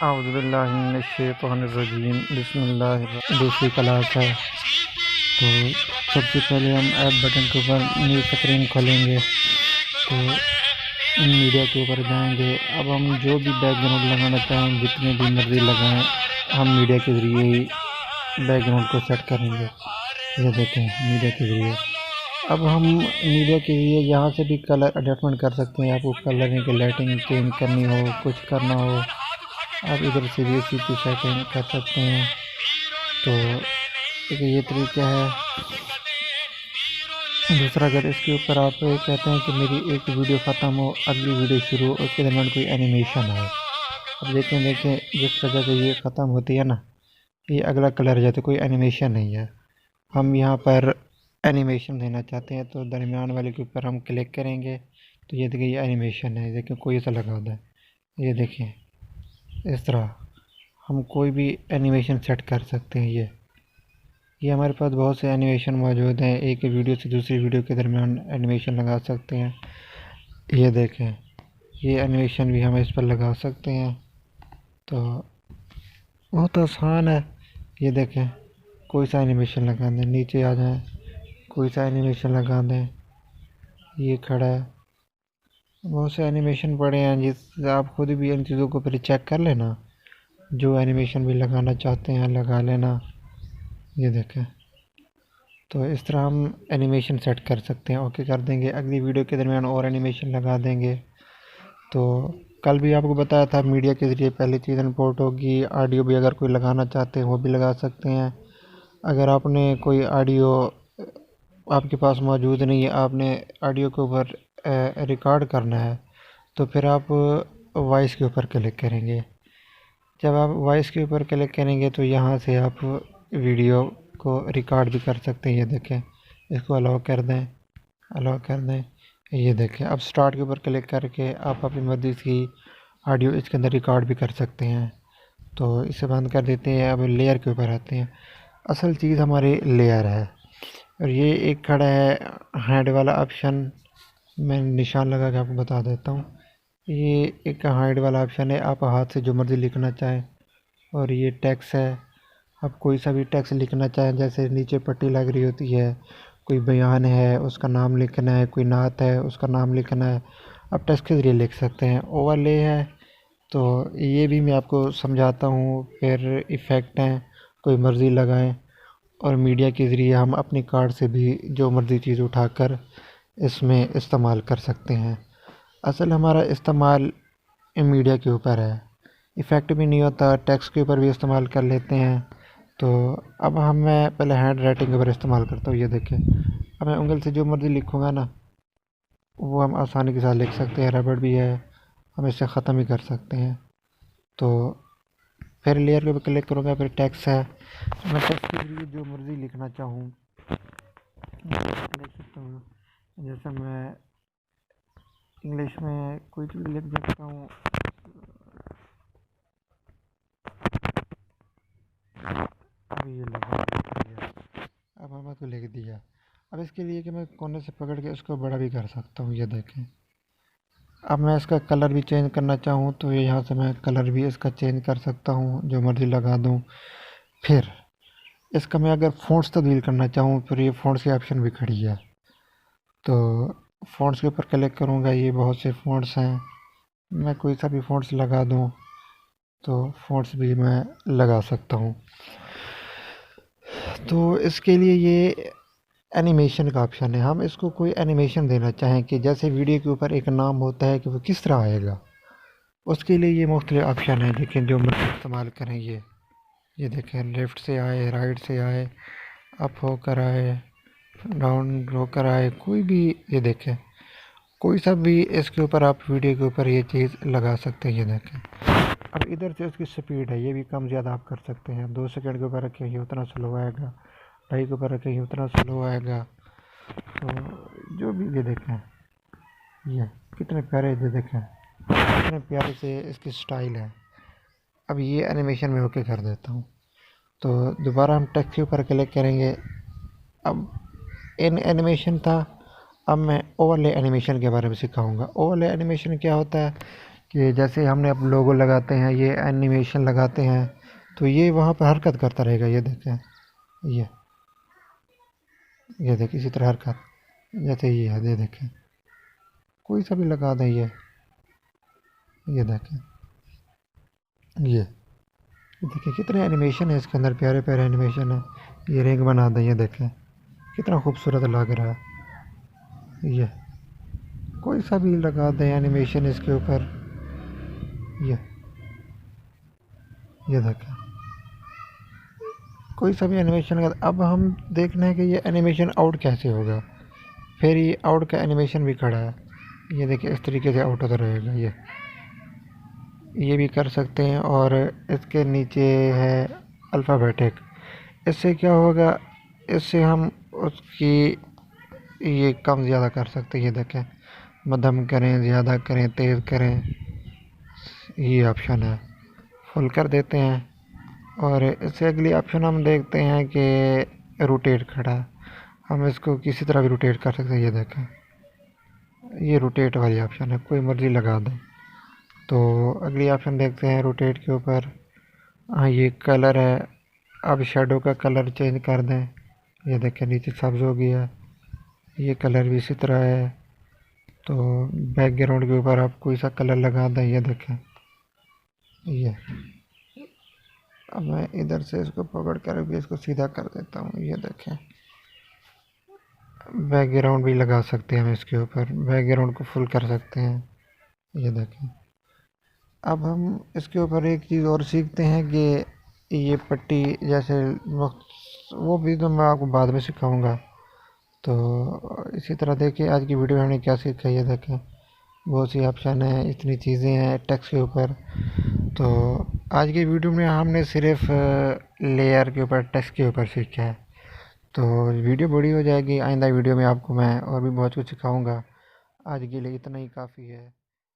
औज़ुबिल्लाहिमिनश्शैतानिर्रजीम बिस्मिल्लाह। दूसरी क्लास है तो सबसे पहले हम ऐप बटन के ऊपर न्यू स्क्रीन खोलेंगे तो मीडिया के ऊपर जाएंगे। अब हम जो भी बैकग्राउंड लगाना चाहें जितने भी मर्जी लगाएं, हम मीडिया के ज़रिए ही बैकग्राउंड को सेट करेंगे। ये देखें मीडिया के ज़रिए। अब हम मीडिया के लिए यहाँ से भी कलर एडजस्टमेंट कर सकते हैं। आपको कलरिंग की लाइटिंग चेंज करनी हो, कुछ करना हो, आप इधर से भी इसी की सेटिंग कर सकते हैं। तो एक ये तरीका है। दूसरा, अगर इसके ऊपर आप कहते हैं कि मेरी एक वीडियो ख़त्म हो, अगली वीडियो शुरू हो, उसके दरमियान कोई एनिमेशन है, अब देखें जिस वजह से ये ख़त्म होती है ना, ये अगला कलर जाता है, कोई एनिमेशन नहीं है। हम यहाँ पर एनिमेशन देना चाहते हैं तो दरमियान वाले के ऊपर हम क्लिक करेंगे तो ये देखिए ये एनिमेशन है। देखें कोई सा लगा होता है, ये देखें इस तरह हम कोई भी एनिमेशन सेट कर सकते हैं। ये हमारे पास बहुत से एनिमेशन मौजूद हैं। एक वीडियो से दूसरी वीडियो के दरमियान एनिमेशन लगा सकते हैं। ये देखें ये एनिमेशन भी हम इस पर लगा सकते हैं। तो बहुत आसान है। ये देखें कोई सा एनिमेशन लगा दें, नीचे आ जाएं, कोई सा एनिमेशन लगा दें, ये खड़ा है। बहुत से एनिमेशन पड़े हैं जिससे आप खुद भी इन चीज़ों को फिर चेक कर लेना। जो एनिमेशन भी लगाना चाहते हैं लगा लेना। ये देखें तो इस तरह हम एनिमेशन सेट कर सकते हैं। ओके कर देंगे, अगली वीडियो के दरमियान और एनिमेशन लगा देंगे। तो कल भी आपको बताया था मीडिया के ज़रिए पहली चीज़ इंपोर्ट होगी। ऑडियो भी अगर कोई लगाना चाहते हैं वो भी लगा सकते हैं। अगर आपने कोई ऑडियो आपके पास मौजूद नहीं है, आपने ऑडियो के ऊपर रिकॉर्ड करना है तो फिर आप वॉइस के ऊपर क्लिक करेंगे। जब आप वॉइस के ऊपर क्लिक करेंगे तो यहाँ से आप वीडियो को रिकॉर्ड भी कर सकते हैं। ये देखें इसको अलाउ कर दें, अलाउ कर दें। ये देखें अब स्टार्ट के ऊपर क्लिक करके आप अपनी मर्ज़ी की ऑडियो इसके अंदर रिकॉर्ड भी कर सकते हैं। तो इसे बंद कर देते हैं। अब लेयर के ऊपर आते हैं। असल चीज़ हमारी लेयर है और ये एक खड़ा है हैंड वाला ऑप्शन। मैं निशान लगा के आपको बता देता हूँ। ये एक हाइड वाला ऑप्शन है, आप हाथ से जो मर्ज़ी लिखना चाहें। और ये टेक्स्ट है, आप कोई सा भी टेक्स्ट लिखना चाहें, जैसे नीचे पट्टी लग रही होती है, कोई बयान है उसका नाम लिखना है, कोई नात है उसका नाम लिखना है, आप टेक्स्ट के ज़रिए लिख सकते हैं। ओवरले है तो ये भी मैं आपको समझाता हूँ। फिर इफ़ेक्ट हैं, कोई मर्ज़ी लगाएं। और मीडिया के ज़रिए हम अपनी कार्ड से भी जो मर्ज़ी चीज़ उठाकर इसमें इस्तेमाल कर सकते हैं। असल हमारा इस्तेमाल मीडिया के ऊपर है, इफ़ेक्ट भी नहीं होता, टेक्स्ट के ऊपर भी इस्तेमाल कर लेते हैं। तो अब मैं पहले हैंड राइटिंग के ऊपर इस्तेमाल करता हूँ। ये देखें अब मैं उंगली से जो मर्ज़ी लिखूँगा ना वो हम आसानी के साथ लिख सकते हैं। रबड़ भी है, हम इसे ख़त्म भी कर सकते हैं। तो फिर लेयर के ऊपर क्लिक करूँगा, फिर टेक्स्ट है, मैं टेक्स्ट के लिए जो मर्ज़ी लिखना चाहूँ लिख सकता हूँ। जैसे मैं इंग्लिश में कोई चीज़ लिख सकता हूँ। अब ये लगा दिया, अब मैंने तो लिख दिया। अब इसके लिए कि मैं कोने से पकड़ के इसको बड़ा भी कर सकता हूँ। ये देखें अब मैं इसका कलर भी चेंज करना चाहूँ तो ये यहाँ से मैं कलर भी इसका चेंज कर सकता हूँ, जो मर्ज़ी लगा दूँ। फिर इसका मैं अगर फ़ॉन्ट्स तब्दील करना चाहूँ फिर ये फ़ॉन्ट्स की ऑप्शन भी खड़ी है। तो फ़ॉन्ट्स के ऊपर क्लिक करूँगा, ये बहुत से फ़ॉन्ट्स हैं, मैं कोई सा भी फ़ॉन्ट्स लगा दूँ तो फ़ॉन्ट्स भी मैं लगा सकता हूँ। तो इसके लिए ये एनिमेशन का ऑप्शन है। हम इसको कोई एनिमेशन देना चाहें कि जैसे वीडियो के ऊपर एक नाम होता है कि वो किस तरह आएगा, उसके लिए ये मुख्तलिफ ऑप्शन है। देखें जो मर्ज़ी इस्तेमाल करें। ये देखें लेफ़्ट से आए, राइट से आए, अप होकर आए, डाउन होकर आए, कोई भी। ये देखें कोई सा भी इसके ऊपर आप वीडियो के ऊपर ये चीज़ लगा सकते हैं। ये देखें अब इधर से उसकी स्पीड है, ये भी कम ज़्यादा आप कर सकते हैं। 2 सेकंड के ऊपर रखेंगे उतना स्लो आएगा, 2.5 के ऊपर रखेंगे उतना स्लो आएगा। तो जो भी ये देखें ये कितने प्यारे, ये देखें कितने प्यारे से इसकी स्टाइल है। अब ये एनिमेशन में ओके कर देता हूँ तो दोबारा हम टेक्स्ट के ऊपर क्लिक करेंगे। अब इन एनिमेशन था, अब मैं ओवरले एनिमेशन के बारे में सिखाऊंगा। ओवरले एनिमेशन क्या होता है कि जैसे हमने अब लोगो लगाते हैं, ये एनिमेशन लगाते हैं, तो ये वहाँ पर हरकत करता रहेगा। ये देखें, ये ये देखिए इसी तरह हरकत, जैसे ये देखें, कोई सा भी लगा दें। ये देखें, ये देखिए कितने एनिमेशन है इसके अंदर, प्यारे प्यारे एनिमेशन है। ये रिंग बना दें, ये देखें कितना खूबसूरत लग रहा है। ये कोई सा भी लगा दें एनिमेशन इसके ऊपर। ये ये देखें, कोई सा भी एनिमेशन लगा। अब हम देखना है कि ये एनिमेशन आउट कैसे होगा। फिर ये आउट का एनिमेशन भी खड़ा है, ये देखिए इस तरीके से आउट होता रहेगा। ये भी कर सकते हैं। और इसके नीचे है अल्फ़ाबेटिक। इससे क्या होगा, इससे हम उसकी ये कम ज़्यादा कर सकते हैं। ये देखें, मध्यम करें, ज़्यादा करें, तेज़ करें, ये ऑप्शन है। फुल कर देते हैं। और इससे अगली ऑप्शन हम देखते हैं कि रोटेट खड़ा है, हम इसको किसी तरह भी रोटेट कर सकते हैं। ये देखें, ये रोटेट वाली ऑप्शन है, कोई मर्ज़ी लगा दें। तो अगली ऑप्शन देखते हैं रोटेट के ऊपर। हाँ, ये कलर है, अब शेडो का कलर चेंज कर दें। ये देखें नीचे सब्ज़ हो गया, ये कलर भी इसी तरह है। तो बैकग्राउंड के ऊपर आप कोई सा कलर लगा दें। ये देखें, ये अब मैं इधर से इसको पकड़ कर भी इसको सीधा कर देता हूँ। ये देखें, बैकग्राउंड भी लगा सकते हैं हम इसके ऊपर, बैकग्राउंड को फुल कर सकते हैं। ये देखें, अब हम इसके ऊपर एक चीज़ और सीखते हैं कि ये पट्टी जैसे वो भी तो मैं आपको बाद में सिखाऊंगा। तो इसी तरह देखिए आज की वीडियो में हमने क्या सीखा। ये देखें, बहुत सी ऑप्शन है, इतनी चीज़ें हैं टेक्स्ट के ऊपर। तो आज की वीडियो में हमने सिर्फ लेयर के ऊपर, टेक्स्ट के ऊपर सीखा है। तो वीडियो बड़ी हो जाएगी, आइंदा वीडियो में आपको मैं और भी बहुत कुछ सिखाऊंगा। आज के लिए इतना ही काफ़ी है।